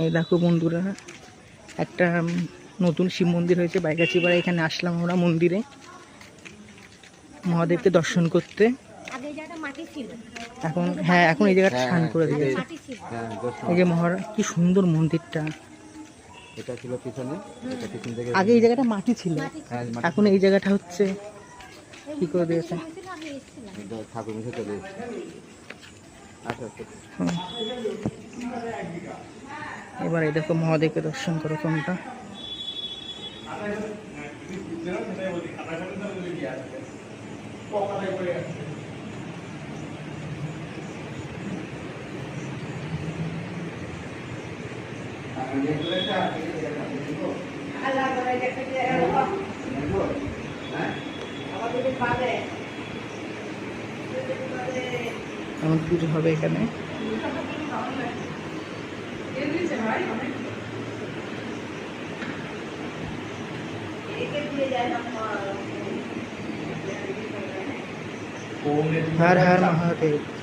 এই দেখো বন্ধুরা, একটা নতুন শিব মন্দির হয়েছে বাইগাছিপাড়া। এখানে আসলাম আমরা মন্দিরে মহাদেবকে দর্শন করতে। এখন এখন এই জায়গাটা স্নান করে দিয়েছে। এই যে মহারাজ, কি সুন্দর মন্দিরটা। এটা ছিল পিছনে, আগে এই জায়গাটা মাটি ছিল, এখন এই জায়গাটা হচ্ছে কি করে দিয়েছে। ঠাকুর মুখে চলে এসেছে। এবার এই দেখো মহাদেবকে দর্শন করো তোমরা। এমন পুজো হবে এখানে। हर हर महादेव।